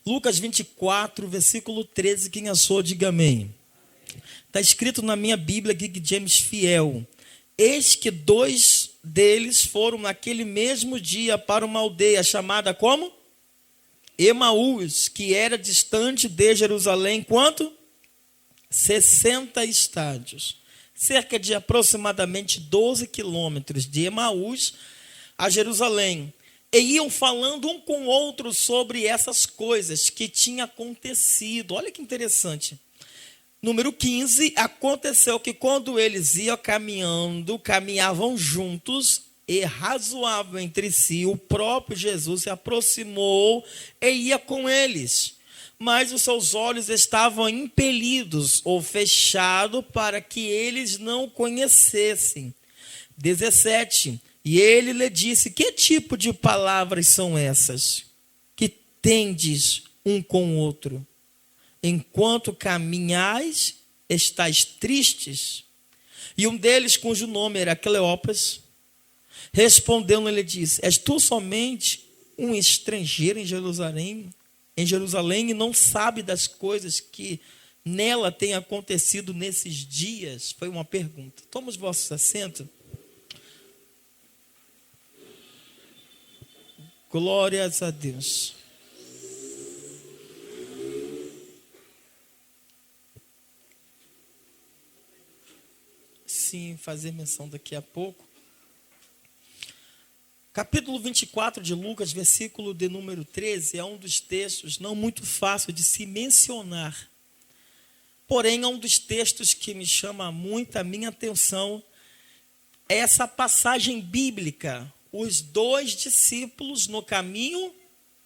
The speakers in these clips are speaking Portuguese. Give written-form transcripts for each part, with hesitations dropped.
Lucas 24, versículo 13, quem achou, diga amém. Está escrito na minha Bíblia, King James Fiel: eis que 2 deles foram naquele mesmo dia para uma aldeia chamada como? Emaús, que era distante de Jerusalém, quanto? 60 estádios. Cerca de aproximadamente 12 quilômetros de Emaús a Jerusalém. E iam falando um com o outro sobre essas coisas que tinham acontecido. Olha que interessante. Número 15, aconteceu que quando eles iam caminhavam juntos e razoavam entre si, o próprio Jesus se aproximou e ia com eles. Mas os seus olhos estavam impelidos ou fechados para que eles não conhecessem. 17, e ele lhe disse: que tipo de palavras são essas que tendes um com o outro? Enquanto caminhais, estáis tristes? E um deles, cujo nome era Cleopas, respondendo, ele disse: és tu somente um estrangeiro em Jerusalém e não sabe das coisas que nela têm acontecido nesses dias? Foi uma pergunta. Toma os vossos assentos. Glórias a Deus. Sim, fazer menção daqui a pouco. Capítulo 24 de Lucas, versículo de número 13, é um dos textos não muito fácil de se mencionar. Porém, é um dos textos que me chama muito a minha atenção. Essa passagem bíblica, os 2 discípulos no caminho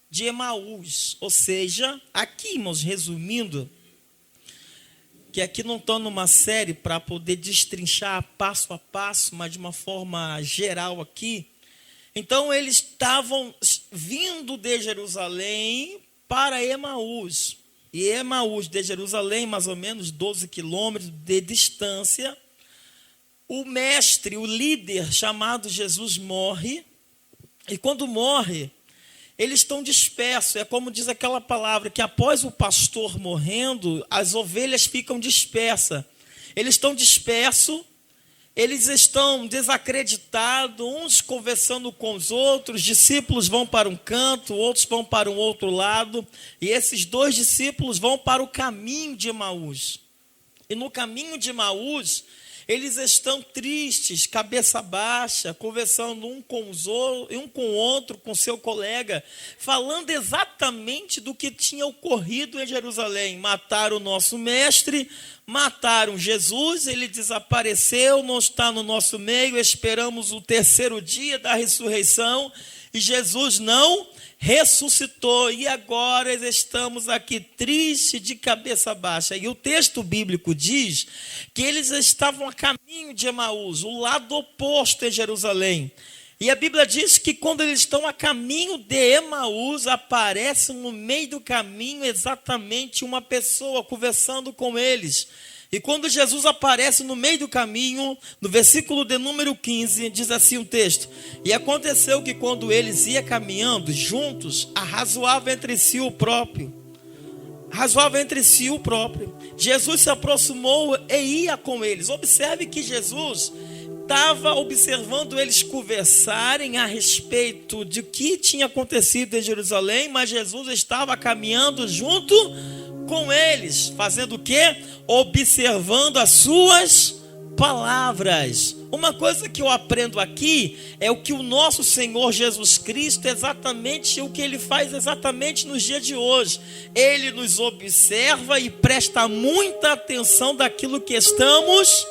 de Emaús. Ou seja, aqui, irmãos, resumindo, que aqui não estou numa série para poder destrinchar passo a passo, mas de uma forma geral aqui. Então, eles estavam vindo de Jerusalém para Emaús. E Emaús de Jerusalém, mais ou menos 12 quilômetros de distância. O mestre, o líder chamado Jesus morre. E quando morre, eles estão dispersos. É como diz aquela palavra, que após o pastor morrendo, as ovelhas ficam dispersas. Eles estão dispersos. Eles estão desacreditados, uns conversando com os outros, discípulos vão para um canto, outros vão para um outro lado, e esses 2 discípulos vão para o caminho de Emaús. E no caminho de Emaús, eles estão tristes, cabeça baixa, conversando um com o outro, com seu colega, falando exatamente do que tinha ocorrido em Jerusalém. Mataram o nosso mestre, mataram Jesus, ele desapareceu, não está no nosso meio, esperamos o 3º dia da ressurreição, e Jesus não ressuscitou, e agora estamos aqui tristes, de cabeça baixa. E o texto bíblico diz que eles estavam a caminho de Emaús, o lado oposto em Jerusalém. E a Bíblia diz que quando eles estão a caminho de Emaús, aparece no meio do caminho exatamente uma pessoa conversando com eles. E quando Jesus aparece no meio do caminho, no versículo de número 15, diz assim o texto: e aconteceu que quando eles iam caminhando juntos, arrazoava entre si o próprio. Jesus se aproximou e ia com eles. Observe que Jesus estava observando eles conversarem a respeito de que tinha acontecido em Jerusalém, mas Jesus estava caminhando junto com eles, fazendo o quê? Observando as suas palavras. Uma coisa que eu aprendo aqui é o que o nosso Senhor Jesus Cristo, exatamente o que Ele faz exatamente nos dias de hoje. Ele nos observa e presta muita atenção daquilo que estamos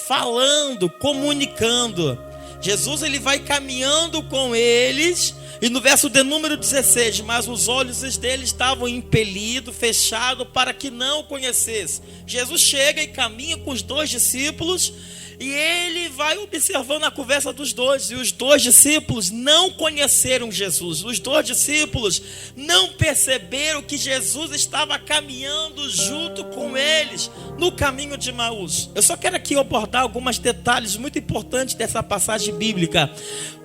falando, comunicando. Jesus, ele vai caminhando com eles. E no verso de número 16, mas os olhos deles estavam impelidos, fechados, para que não o conhecesse. Jesus chega e caminha com os 2 discípulos, e ele vai observando a conversa dos 2. E os 2 discípulos não conheceram Jesus. Os 2 discípulos não perceberam que Jesus estava caminhando junto com eles no caminho de Emaús. Eu só quero aqui abordar alguns detalhes muito importantes dessa passagem bíblica.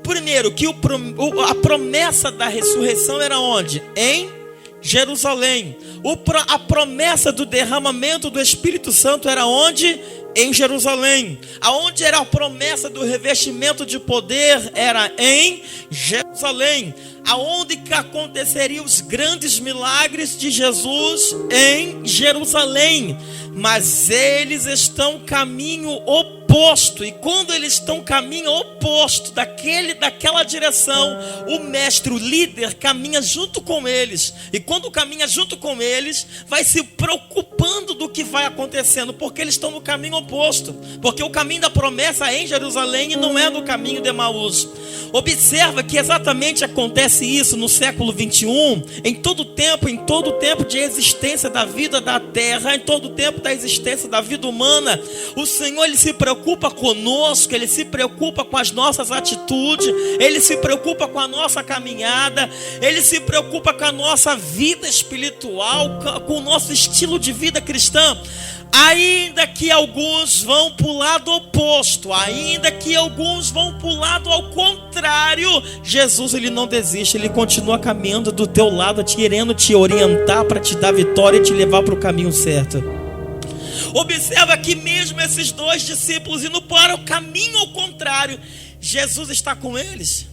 Primeiro, que a promessa da ressurreição era onde? Em Jerusalém. A promessa do derramamento do Espírito Santo era onde? Em Jerusalém. Aonde era a promessa do revestimento de poder? Era em Jerusalém. Aonde que aconteceriam os grandes milagres de Jesus? Em Jerusalém. Mas eles estão caminho oposto, e quando eles estão caminho oposto daquela direção, o mestre, o líder, caminha junto com eles, e quando caminha junto com eles, vai se preocupando do que vai acontecendo, porque eles estão no caminho oposto, porque o caminho da promessa é em Jerusalém e não é no caminho de Emaús. Observa que exatamente acontece isso no século 21, em todo tempo de existência da vida da terra, em todo tempo da existência da vida humana, o Senhor, Ele se preocupa conosco, Ele se preocupa com as nossas atitudes, Ele se preocupa com a nossa caminhada, Ele se preocupa com a nossa vida espiritual, com o nosso estilo de vida cristã. Ainda que alguns vão para o lado oposto, ainda que alguns vão para o lado ao contrário, Jesus, Ele não desiste, Ele continua caminhando do teu lado, querendo te orientar para te dar vitória e te levar para o caminho certo. Observa que mesmo esses dois discípulos indo para o caminho ao contrário, Jesus está com eles.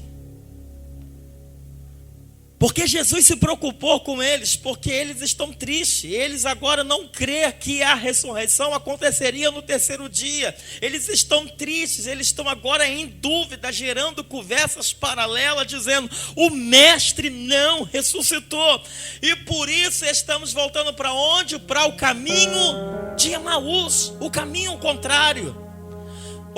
Porque Jesus se preocupou com eles, porque eles estão tristes. Eles agora não creem que a ressurreição aconteceria no terceiro dia. Eles estão tristes, eles estão agora em dúvida, gerando conversas paralelas, dizendo: o mestre não ressuscitou. E por isso estamos voltando para onde? Para o caminho de Emaús, o caminho contrário.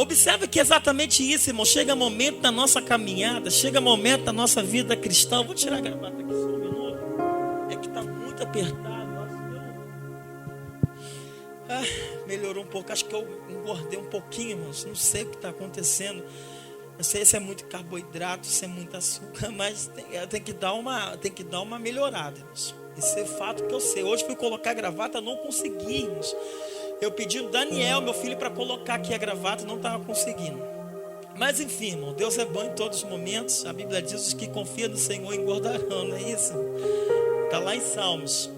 Observe que exatamente isso, irmão. Chega momento da nossa caminhada, chega momento da nossa vida cristã. Vou tirar a gravata aqui só um minuto. É que está muito apertado. Melhorou um pouco. Acho que eu engordei um pouquinho, irmãos. Não sei o que está acontecendo. Não sei se é muito carboidrato, se é muito açúcar, mas tem que dar uma melhorada, irmãos. Esse é fato que eu sei. Hoje fui colocar a gravata, não consegui, irmãos. Eu pedi o Daniel, meu filho, para colocar aqui a gravata, não estava conseguindo. Mas enfim, irmão, Deus é bom em todos os momentos. A Bíblia diz: os que confiam no Senhor engordarão, não é isso? Está lá em Salmos.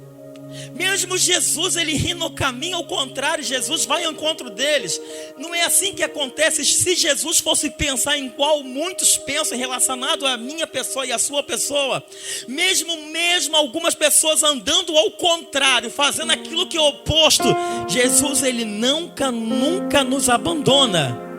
Mesmo Jesus, Ele ri no caminho ao contrário, Jesus vai ao encontro deles. Não é assim que acontece. Se Jesus fosse pensar em qual muitos pensam relacionado à minha pessoa e à sua pessoa, mesmo algumas pessoas andando ao contrário, fazendo aquilo que é oposto, Jesus, Ele nunca nos abandona.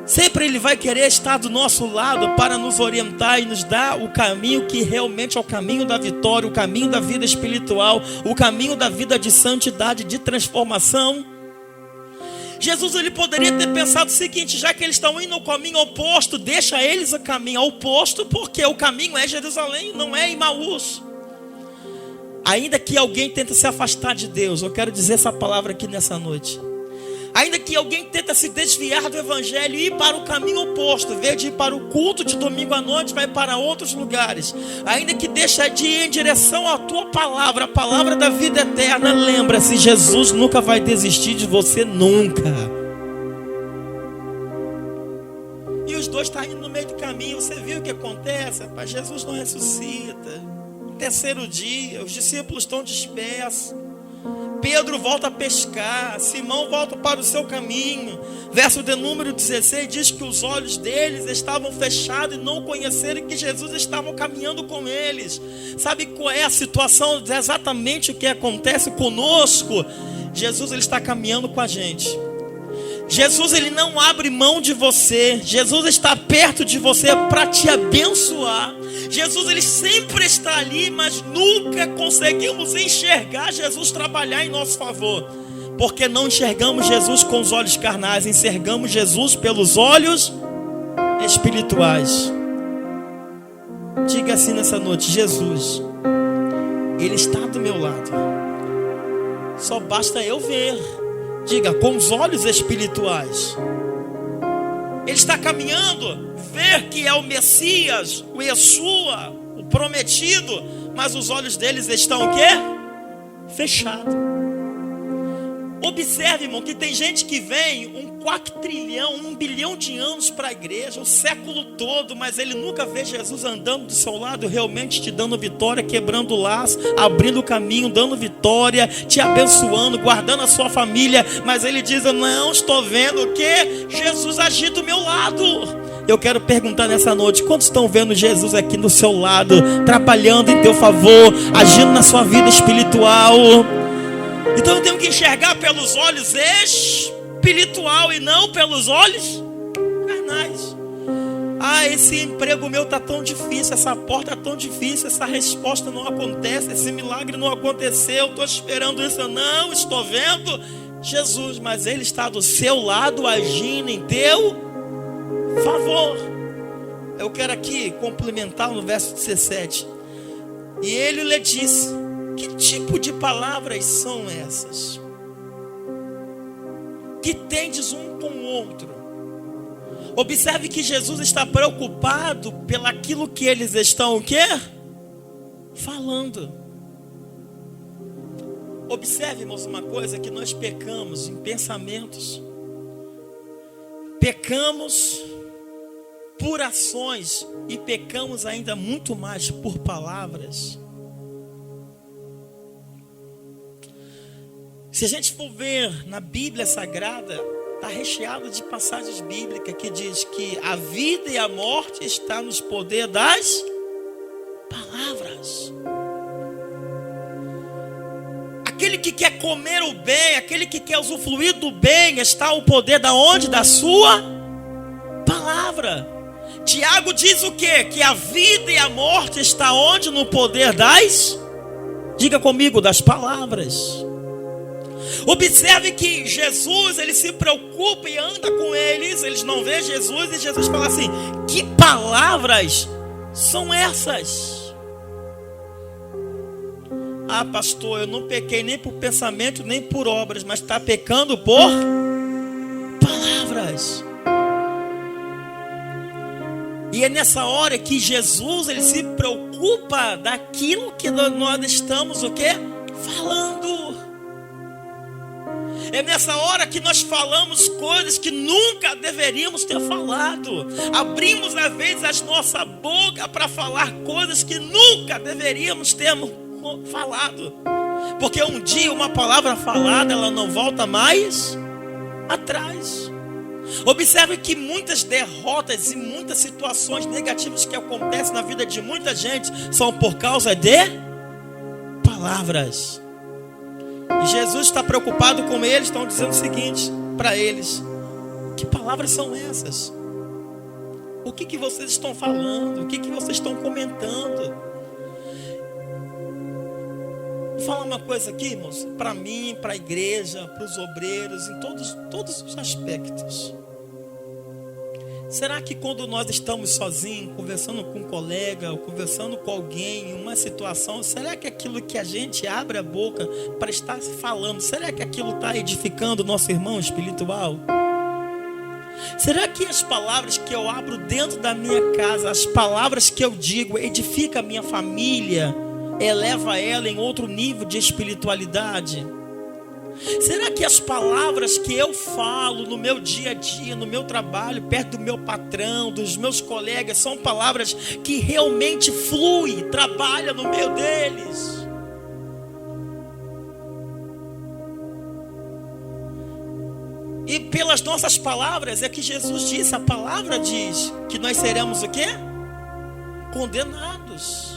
Sempre Ele vai querer estar do nosso lado para nos orientar e nos dar o caminho que realmente é o caminho da vitória, o caminho da vida espiritual, o caminho da vida de santidade, de transformação. Jesus, Ele poderia ter pensado o seguinte: já que eles estão indo ao caminho oposto, deixa eles o caminho oposto, porque o caminho é Jerusalém, não é Emaús. Ainda que alguém tente se afastar de Deus, eu quero dizer essa palavra aqui nessa noite. Ainda que alguém tenta se desviar do evangelho e ir para o caminho oposto, em vez de ir para o culto de domingo à noite, vai para outros lugares. Ainda que deixa de ir em direção à tua palavra, a palavra da vida eterna, lembra-se, Jesus nunca vai desistir de você, nunca. E os dois estão indo no meio do caminho. Você viu o que acontece? Rapaz, Jesus não ressuscita. No terceiro dia, os discípulos estão dispersos. Pedro volta a pescar, Simão volta para o seu caminho. Verso de número 16 diz que os olhos deles estavam fechados e não conheceram que Jesus estava caminhando com eles. Sabe qual é a situação? Exatamente o que acontece conosco. Jesus, Ele está caminhando com a gente. Jesus, Ele não abre mão de você. Jesus está perto de você para te abençoar. Jesus, Ele sempre está ali, mas nunca conseguimos enxergar Jesus trabalhar em nosso favor, porque não enxergamos Jesus com os olhos carnais, enxergamos Jesus pelos olhos espirituais. Diga assim nessa noite: Jesus, Ele está do meu lado, só basta eu ver. Diga: com os olhos espirituais. Ele está caminhando, ver que é o Messias, o Yeshua, o prometido, mas os olhos deles estão o quê? Fechados. Observe, irmão, que tem gente que vem 4 trilhão, 1 bilhão de anos para a igreja, o século todo, mas ele nunca vê Jesus andando do seu lado, realmente te dando vitória, quebrando o laço, abrindo o caminho, dando vitória, te abençoando, guardando a sua família. Mas ele diz: eu não estou vendo o que? Jesus agir do meu lado. Eu quero perguntar nessa noite: quantos estão vendo Jesus aqui do seu lado, trabalhando em teu favor, agindo na sua vida espiritual? Então eu tenho que enxergar pelos olhos espiritual e não pelos olhos carnais. Esse emprego meu está tão difícil, essa porta está tão difícil, essa resposta não acontece, esse milagre não aconteceu, estou esperando isso, eu não estou vendo Jesus, mas Ele está do seu lado, agindo em teu favor. Eu quero aqui complementar no verso 17. E Ele lhe disse: que tipo de palavras são essas que tendes um com o outro? Observe que Jesus está preocupado pelaquilo que eles estão o quê? Falando. Observe, irmãos, uma coisa: que nós pecamos em pensamentos, pecamos por ações e pecamos ainda muito mais por palavras. Se a gente for ver na Bíblia Sagrada, está recheado de passagens bíblicas que diz que a vida e a morte está nos poder das palavras. Aquele que quer comer o bem, aquele que quer usufruir do bem, está o poder da onde? Da sua palavra. Tiago diz o quê? Que a vida e a morte está onde? No poder das, diga comigo, das palavras. Observe que Jesus, ele se preocupa e anda com eles não vê Jesus, e Jesus fala assim: que palavras são essas? Pastor, eu não pequei nem por pensamento, nem por obras, mas está pecando por palavras. E é nessa hora que Jesus, ele se preocupa daquilo que nós estamos o quê? Falando. É nessa hora que nós falamos coisas que nunca deveríamos ter falado. Abrimos às vezes a nossa boca para falar coisas que nunca deveríamos ter falado. Porque um dia uma palavra falada, ela não volta mais atrás. Observe que muitas derrotas e muitas situações negativas que acontecem na vida de muita gente são por causa de palavras. E Jesus está preocupado com eles, estão dizendo o seguinte para eles: que palavras são essas? O que vocês estão falando? O que vocês estão comentando? Vou falar uma coisa aqui, irmãos, para mim, para a igreja, para os obreiros, em todos os aspectos. Será que quando nós estamos sozinhos, conversando com um colega, ou conversando com alguém em uma situação, será que aquilo que a gente abre a boca para estar falando, será que aquilo está edificando o nosso irmão espiritual? Será que as palavras que eu abro dentro da minha casa, as palavras que eu digo, edifica a minha família, eleva ela em outro nível de espiritualidade? Será que as palavras que eu falo no meu dia a dia, no meu trabalho, perto do meu patrão, dos meus colegas, são palavras que realmente fluem, trabalham no meio deles? E pelas nossas palavras é que Jesus disse, a palavra diz que nós seremos o quê? Condenados.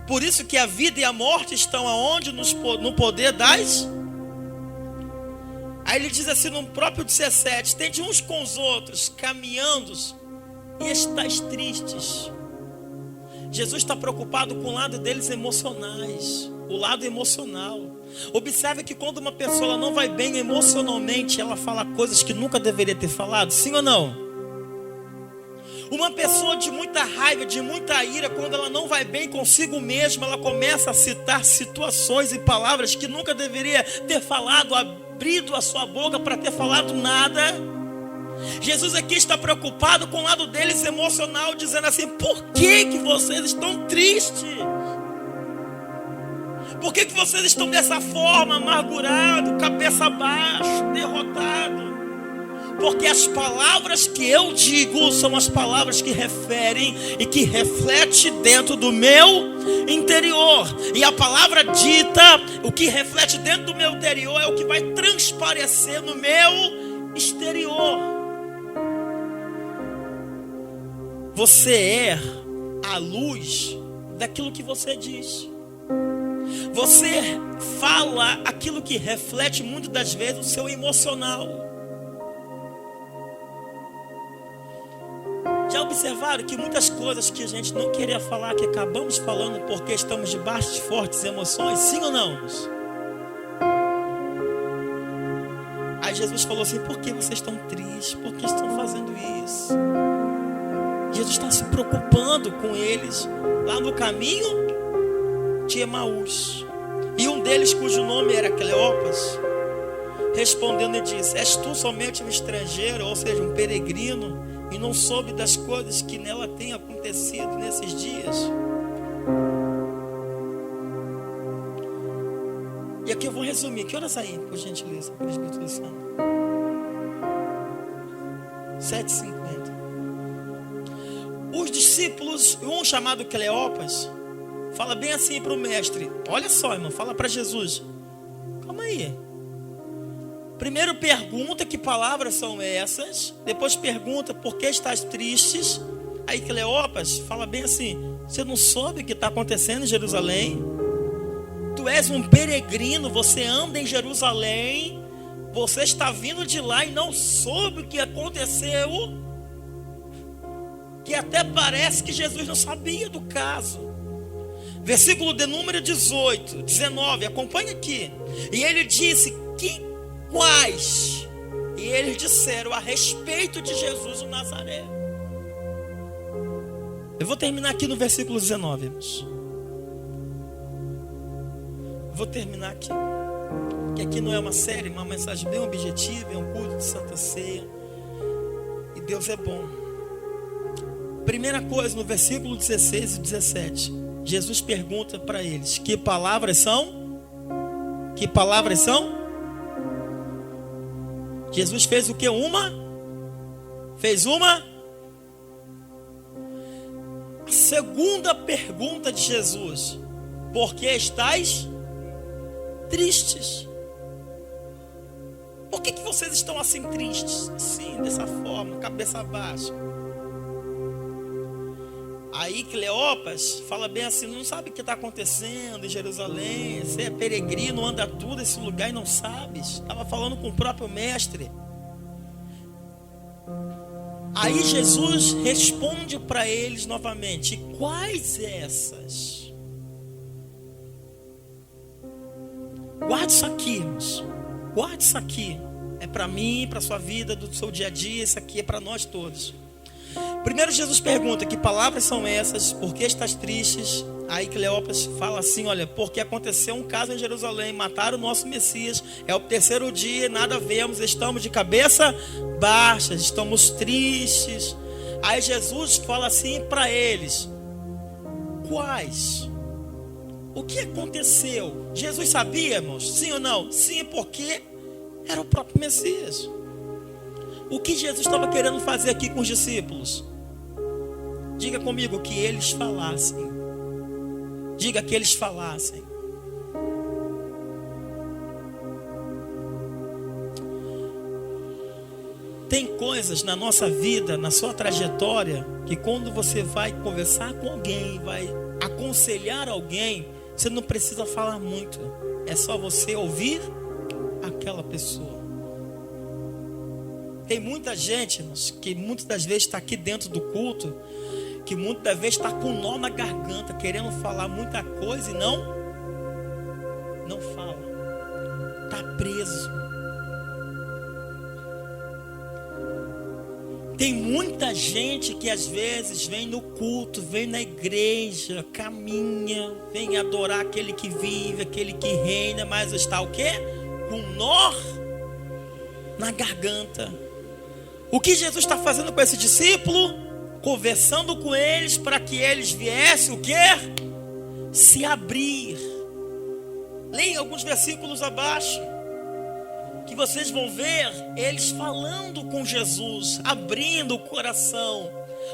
Por isso que a vida e a morte estão aonde? No poder das. Aí ele diz assim no próprio 17: tende uns com os outros, caminhando, e estáis tristes. Jesus está preocupado com o lado deles emocionais, o lado emocional. Observe que quando uma pessoa não vai bem emocionalmente, ela fala coisas que nunca deveria ter falado, sim ou não? Uma pessoa de muita raiva, de muita ira, quando ela não vai bem consigo mesma, ela começa a citar situações e palavras que nunca deveria ter falado, abrido a sua boca para ter falado nada. Jesus aqui está preocupado com o lado deles emocional, dizendo assim: por que vocês estão tristes? Por que vocês estão dessa forma, amargurado, cabeça baixa, derrotado? Porque as palavras que eu digo são as palavras que referem e que refletem dentro do meu interior. E a palavra dita, o que reflete dentro do meu interior é o que vai transparecer no meu exterior. Você é a luz daquilo que você diz. Você fala aquilo que reflete muitas das vezes o seu emocional. Já observaram que muitas coisas que a gente não queria falar, que acabamos falando porque estamos debaixo de fortes emoções? Sim ou não? Aí Jesus falou assim: por que vocês estão tristes? Por que estão fazendo isso? Jesus está se preocupando com eles lá no caminho de Emaús. E um deles, cujo nome era Cleopas, respondendo, ele disse: és tu somente um estrangeiro, ou seja, um peregrino, e não soube das coisas que nela têm acontecido nesses dias? E aqui eu vou resumir. Que horas aí, por gentileza, presbítero Luciano? 7h50. Os discípulos, um chamado Cleopas, fala bem assim para o mestre: olha só, irmão, fala para Jesus. Calma aí. Primeiro pergunta que palavras são essas. Depois pergunta por que estás tristes. Aí Cleopas fala bem assim: você não soube o que está acontecendo em Jerusalém? Tu és um peregrino, você anda em Jerusalém, você está vindo de lá e não soube o que aconteceu? Que até parece que Jesus não sabia do caso. Versículo de número 18, 19, acompanha aqui. E ele disse: que quais? E eles disseram a respeito de Jesus o Nazaré. Eu vou terminar aqui no versículo 19, irmãos. Vou terminar aqui. Que aqui não é uma série, uma mensagem bem objetiva, é um culto de Santa Ceia. E Deus é bom. Primeira coisa, no versículo 16 e 17, Jesus pergunta para eles: que palavras são? Que palavras são? Jesus fez o que? Fez uma? A segunda pergunta de Jesus: por que estáis tristes? Por que vocês estão assim tristes? Assim, dessa forma, cabeça baixa. Aí Cleopas fala bem assim: não sabe o que está acontecendo em Jerusalém, você é peregrino, anda tudo esse lugar e não sabes. Estava falando com o próprio mestre. Aí Jesus responde para eles novamente: quais essas? Guarde isso aqui, irmãos. Guarde isso aqui. É para mim, para a sua vida, do seu dia a dia. Isso aqui é para nós todos. Primeiro Jesus pergunta: que palavras são essas? Por que estás tristes? Aí Cleopas fala assim: olha, porque aconteceu um caso em Jerusalém, mataram o nosso Messias, é o terceiro dia, nada vemos, estamos de cabeça baixa, estamos tristes. Aí Jesus fala assim para eles: quais? O que aconteceu? Jesus sabia, irmãos? Sim ou não? Sim, porque era o próprio Messias. O que Jesus estava querendo fazer aqui com os discípulos? Diga comigo: que eles falassem. Diga que eles falassem. Tem coisas na nossa vida, na sua trajetória, que quando você vai conversar com alguém, vai aconselhar alguém, você não precisa falar muito. É só você ouvir aquela pessoa. Tem muita gente, irmãos, que muitas das vezes está aqui dentro do culto, que muitas das vezes está com um nó na garganta, querendo falar muita coisa e não fala. Está preso. Tem muita gente que às vezes vem no culto, vem na igreja, caminha, vem adorar aquele que vive, aquele que reina, mas está o quê? Com um nó na garganta. O que Jesus está fazendo com esse discípulo? Conversando com eles para que eles viessem o quê? Se abrir. Leia alguns versículos abaixo, que vocês vão ver eles falando com Jesus, abrindo o coração.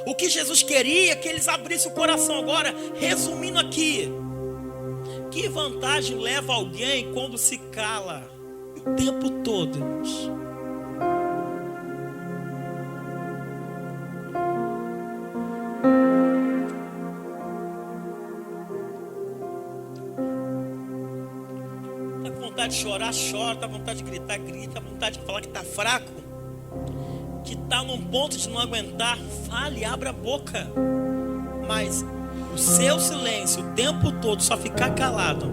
O que Jesus queria que eles abrissem o coração. Agora, resumindo aqui, que vantagem leva alguém quando se cala o tempo todo, irmãos? Tá com vontade de chorar, chora. Tá com vontade de gritar, grita. Tá com vontade de falar que tá fraco, que está num ponto de não aguentar, fale, abra a boca. Mas o seu silêncio o tempo todo, só ficar calado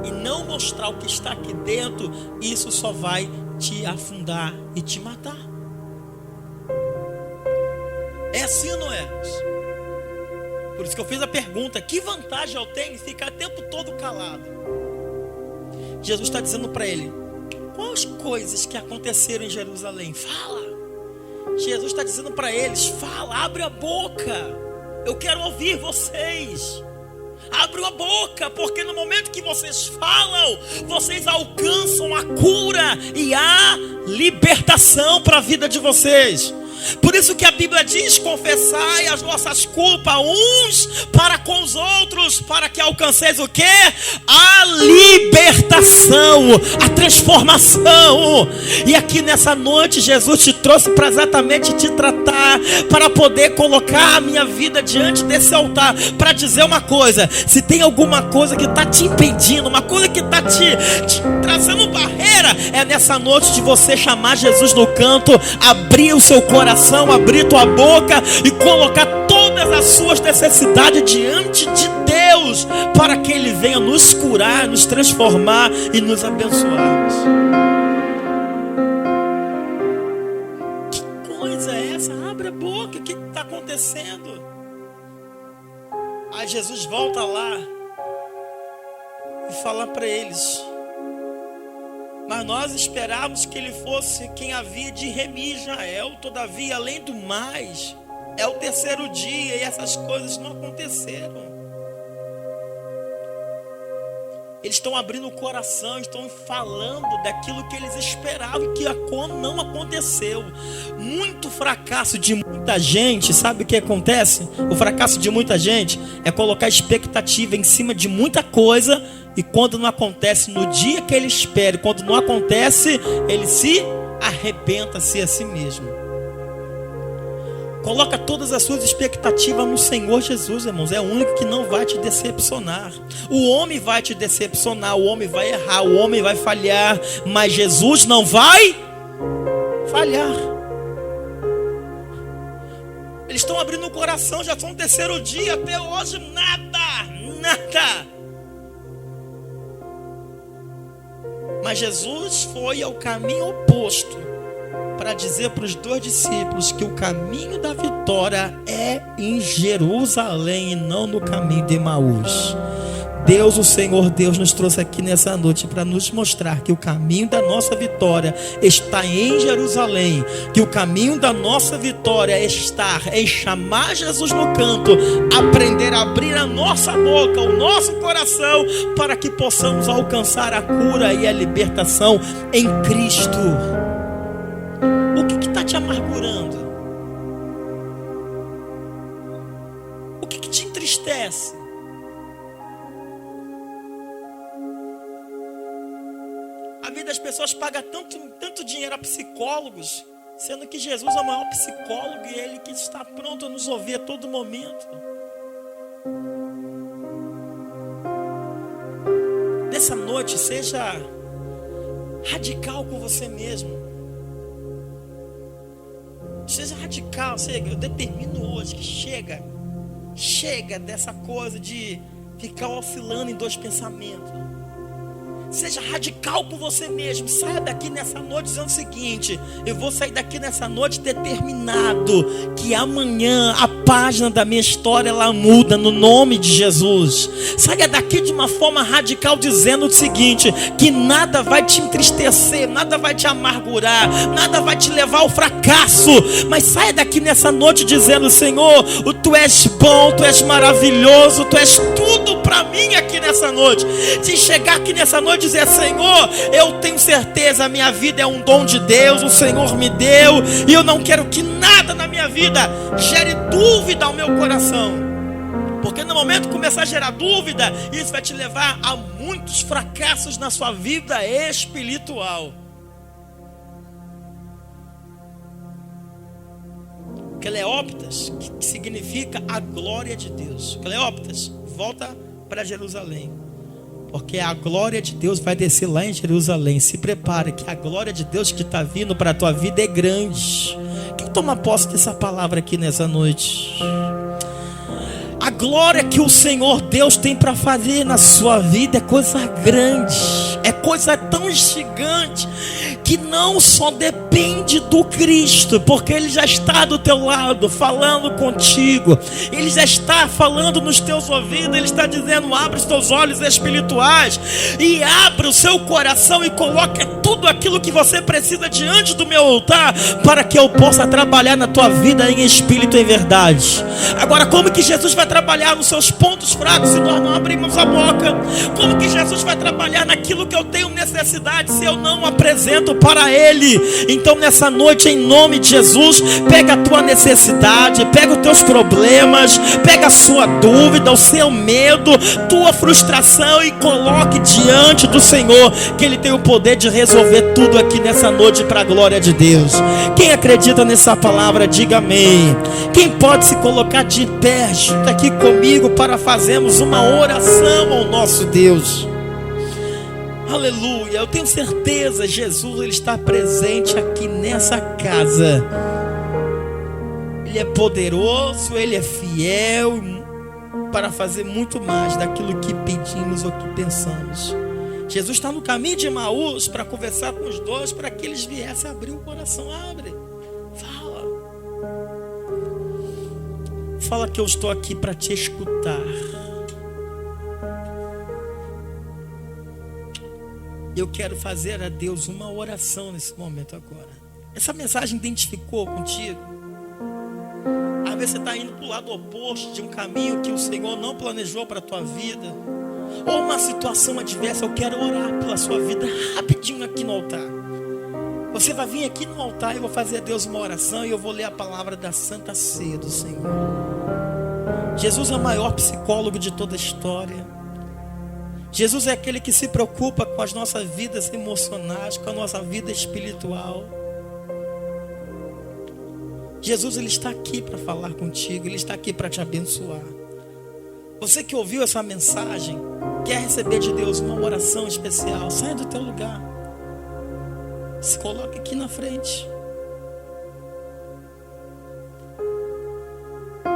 e não mostrar o que está aqui dentro, isso só vai te afundar e te matar. É assim ou não é? Por isso que eu fiz a pergunta: que vantagem eu tenho em ficar o tempo todo calado? Jesus está dizendo para ele: quais coisas que aconteceram em Jerusalém? Fala. Jesus está dizendo para eles: fala, abre a boca, eu quero ouvir vocês. Abre a boca, porque no momento que vocês falam, vocês alcançam a cura e a libertação para a vida de vocês. Por isso que a Bíblia diz: confessai as vossas culpas uns para com os outros, para que alcanceis o quê? A libertação, a transformação. E aqui nessa noite Jesus te trouxe para exatamente te tratar, para poder colocar a minha vida diante desse altar, para dizer uma coisa: se tem alguma coisa que está te impedindo, uma coisa que está te trazendo barreira, é nessa noite de você chamar Jesus no canto, abrir o seu coração, abrir tua boca e colocar todas as suas necessidades diante de Deus, para que Ele venha nos curar, nos transformar e nos abençoar. Que coisa é essa? Abre a boca, o que está acontecendo? Aí Jesus volta lá e fala para eles: mas nós esperávamos que ele fosse quem havia de remir Israel. Todavia, além do mais, é o terceiro dia e essas coisas não aconteceram. Eles estão abrindo o coração, estão falando daquilo que eles esperavam, que não aconteceu. Muito fracasso de muita gente, sabe o que acontece? O fracasso de muita gente é colocar expectativa em cima de muita coisa, e quando não acontece no dia que ele espera, quando não acontece, ele se arrebenta-se a si mesmo. Coloca todas as suas expectativas no Senhor Jesus, irmãos. É o único que não vai te decepcionar. O homem vai te decepcionar, o homem vai errar, o homem vai falhar, mas Jesus não vai falhar. Eles estão abrindo o coração, já são o terceiro dia, até hoje nada. Mas Jesus foi ao caminho oposto, para dizer para os dois discípulos que o caminho da vitória é em Jerusalém e não no caminho de Emaús. Deus, o Senhor Deus, nos trouxe aqui nessa noite para nos mostrar que o caminho da nossa vitória está em Jerusalém, que o caminho da nossa vitória está em chamar Jesus no canto, aprender a abrir a nossa boca, o nosso coração, para que possamos alcançar a cura e a libertação em Cristo. O que está te amargurando? O que te entristece? A vida das pessoas paga tanto dinheiro a psicólogos, sendo que Jesus é o maior psicólogo e Ele que está pronto a nos ouvir a todo momento. Nessa noite, seja radical com você mesmo. Seja radical, eu determino hoje que chega dessa coisa de ficar oscilando em dois pensamentos. Seja radical com você mesmo. Saia daqui nessa noite dizendo o seguinte: eu vou sair daqui nessa noite determinado que amanhã a página da minha história ela muda no nome de Jesus. Saia daqui de uma forma radical dizendo o seguinte: que nada vai te entristecer, nada vai te amargurar, nada vai te levar ao fracasso. Mas saia daqui nessa noite dizendo: Senhor, Tu és bom, Tu és maravilhoso, Tu és tudo para para mim aqui nessa noite. De chegar aqui nessa noite e dizer: Senhor, eu tenho certeza, a minha vida é um dom de Deus, o Senhor me deu, e eu não quero que nada na minha vida gere dúvida ao meu coração. Porque no momento que começar a gerar dúvida, isso vai te levar a muitos fracassos na sua vida espiritual. Cleópatas, que significa a glória de Deus. Cleópatas, volta para Jerusalém, porque a glória de Deus vai descer lá em Jerusalém. Se prepare, que a glória de Deus que está vindo para a tua vida é grande. Quem toma posse dessa palavra aqui nessa noite? A glória que o Senhor Deus tem para fazer na sua vida é coisa grande, é coisa tão gigante, que não só depende do Cristo, porque Ele já está do teu lado, falando contigo. Ele já está falando nos teus ouvidos. Ele está dizendo: abre os teus olhos espirituais e abre o seu coração e coloque tudo aquilo que você precisa diante do meu altar, para que eu possa trabalhar na tua vida em espírito e em verdade. Agora, como que Jesus vai trabalhar nos seus pontos fracos se nós não abrimos a boca? Como que Jesus vai trabalhar naquilo que eu tenho necessidade se eu não apresento para Ele? Então nessa noite, em nome de Jesus, pega a tua necessidade, pega os teus problemas, pega a sua dúvida, o seu medo, tua frustração, e coloque diante do Senhor, que Ele tem o poder de resolver tudo aqui nessa noite para a glória de Deus. Quem acredita nessa palavra, diga amém. Quem pode se colocar de pé junto aqui comigo para fazermos uma oração ao nosso Deus? Aleluia. Eu tenho certeza, Jesus, Ele está presente aqui nessa casa. Ele é poderoso, Ele é fiel para fazer muito mais daquilo que pedimos ou que pensamos. Jesus está no caminho de Emaús para conversar com os dois, para que eles viessem abrir o coração. Abre, fala que eu estou aqui para te escutar. Eu quero fazer a Deus uma oração nesse momento agora. Essa mensagem identificou contigo? Às vezes você está indo para o lado oposto de um caminho que o Senhor não planejou para a tua vida, ou uma situação adversa. Eu quero orar pela sua vida rapidinho aqui no altar. Você vai vir aqui no altar e eu vou fazer a Deus uma oração, e eu vou ler a palavra da Santa Ceia do Senhor. Jesus é o maior psicólogo de toda a história. Jesus é aquele que se preocupa com as nossas vidas emocionais, com a nossa vida espiritual. Jesus, Ele está aqui para falar contigo, Ele está aqui para te abençoar. Você que ouviu essa mensagem, quer receber de Deus uma oração especial, saia do teu lugar, se coloque aqui na frente.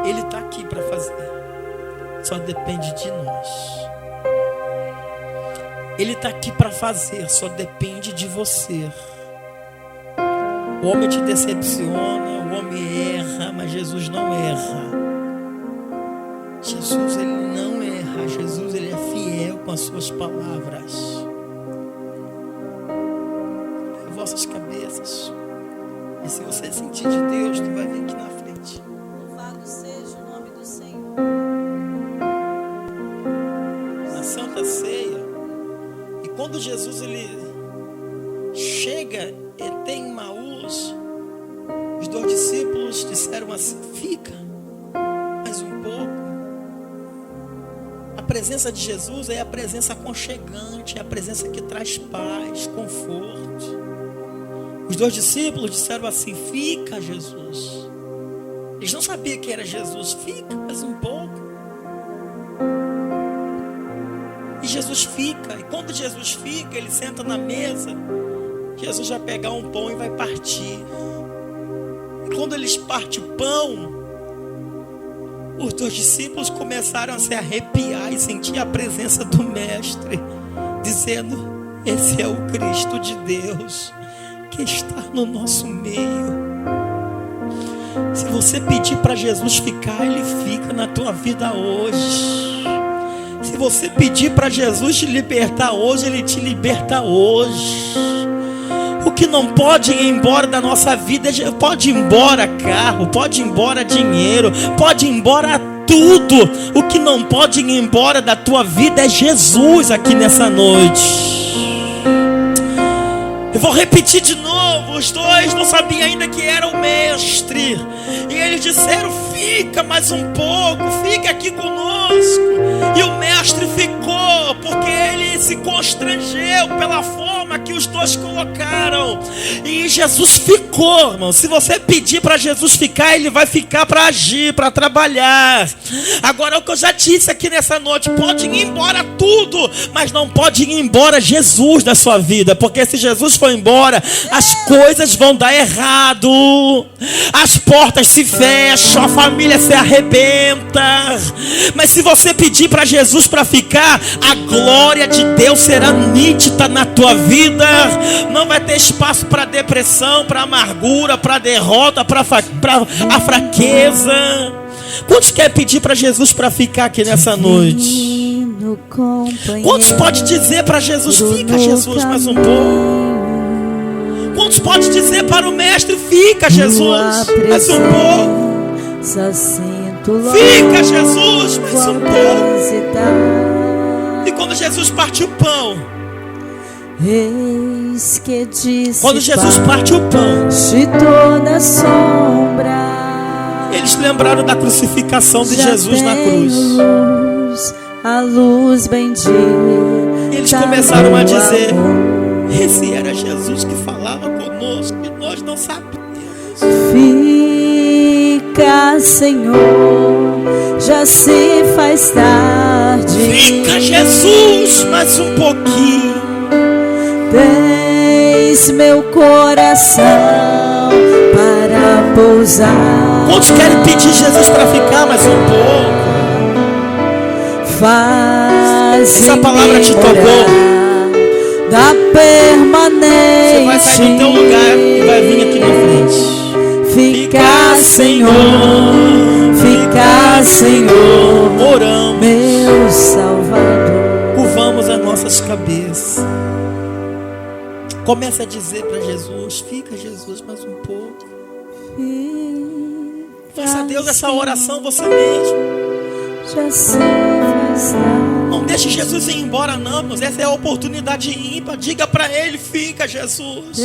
Ele está aqui para fazer, só depende de nós. Ele está aqui para fazer, só depende de você. O homem te decepciona, o homem erra, mas Jesus não erra. Jesus, Ele não erra. Jesus, Ele é fiel com as suas palavras. As vossas cabeças. E se você sentir de Deus, tu vai vir aqui na frente. Louvado seja o nome do Senhor. Na Santa Ceia, e quando Jesus Ele chega até em Emaús, os dois discípulos disseram assim: fica mais um pouco. A presença de Jesus é a presença aconchegante, é a presença que traz paz, conforto. Os dois discípulos disseram assim: fica, Jesus. Eles não sabiam que era Jesus. Fica mais um pouco. E Jesus fica. E quando Jesus fica, Ele senta na mesa. Jesus vai pegar um pão e vai partir. E quando eles partem o pão, os dois discípulos começaram a se arrepiar e sentir a presença do Mestre, dizendo: esse é o Cristo de Deus que está no nosso meio. Se você pedir para Jesus ficar, Ele fica na tua vida hoje. Se você pedir para Jesus te libertar hoje, Ele te liberta hoje. O que não pode ir embora da nossa vida, pode ir embora carro, pode ir embora dinheiro, pode ir embora tudo. O que não pode ir embora da tua vida é Jesus aqui nessa noite. Eu vou repetir de novo. Os dois não sabiam ainda que era o mestre, e eles disseram: fica mais um pouco, fica aqui conosco. E o mestre ficou, porque ele se constrangeu pela forma que os dois colocaram. E Jesus ficou, irmão. Se você pedir para Jesus ficar, ele vai ficar para agir, para trabalhar. Agora, é o que eu já disse aqui nessa noite: pode ir embora tudo, mas não pode ir embora Jesus da sua vida, porque se Jesus for embora, as coisas vão dar errado, as portas se fecham, a família se arrebenta. Mas se você pedir para Jesus para ficar, a glória de Deus será nítida na tua vida. Não vai ter espaço para depressão, para amargura, para derrota, para a fraqueza. Quantos quer pedir para Jesus para ficar aqui nessa noite? Quantos pode dizer para Jesus: fica, Jesus, mais um pouco? Quantos pode dizer para o mestre: fica, Jesus, mais um pouco? Fica, Jesus, mais um pouco. E quando Jesus partiu o pão, quando Jesus partiu o pão, eles lembraram da crucificação de Jesus na cruz. A luz bendita. E eles começaram a dizer: esse era Jesus que falava conosco e nós não sabíamos. Fica, Senhor, já se faz tarde. Fica, Jesus, mais um pouquinho. Tens meu coração para pousar. Quantos querem pedir Jesus para ficar mais um pouco? Faz essa palavra te tocou, da permanente. Você vai sair do teu lugar e vai vir aqui na frente. Fica, Senhor, fica, Senhor, oramos, meu Salvador. Curvamos as nossas cabeças. Começa a dizer para Jesus: fica, Jesus, mais um pouco. Faça a Deus essa oração você mesmo. Já se faz tarde. Não deixe Jesus ir embora, não, mas essa é a oportunidade ímpar. Diga para ele: fica, Jesus.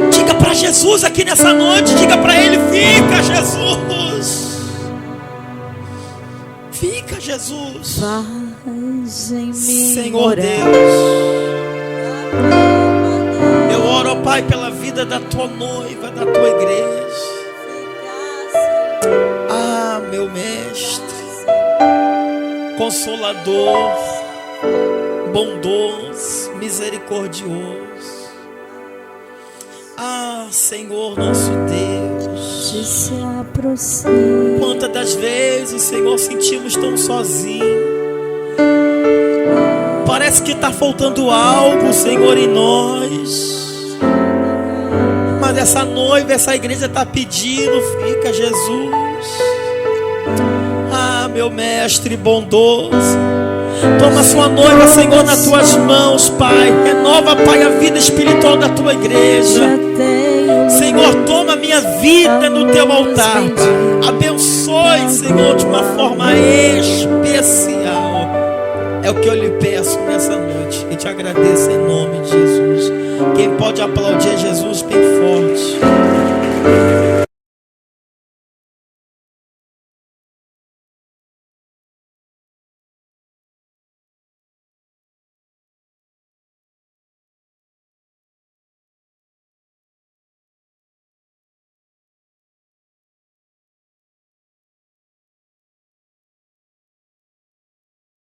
Diga para Jesus aqui nessa noite. Diga para ele: fica, Jesus. Fica, Jesus. Faz em mim, Senhor Deus, eu oro, ó Pai, pela vida da tua noiva, da tua igreja. Ah, meu mestre, consolador, bondoso, misericordioso. Ah, Senhor nosso Deus, se aproxima. quantas das vezes, Senhor, sentimos tão sozinhos. Parece que está faltando algo, Senhor, em nós. Mas essa noiva, essa igreja está pedindo: fica, Jesus. Ah, meu mestre bondoso, toma a sua noiva, Senhor, nas tuas mãos, Pai. Renova, Pai, a vida espiritual da tua igreja. Senhor, toma a minha vida no teu altar, Pai. Abençoe, Senhor, de uma forma especial. É o que eu lhe peço nessa noite e te agradeço em nome de Jesus. Quem pode aplaudir Jesus bem forte?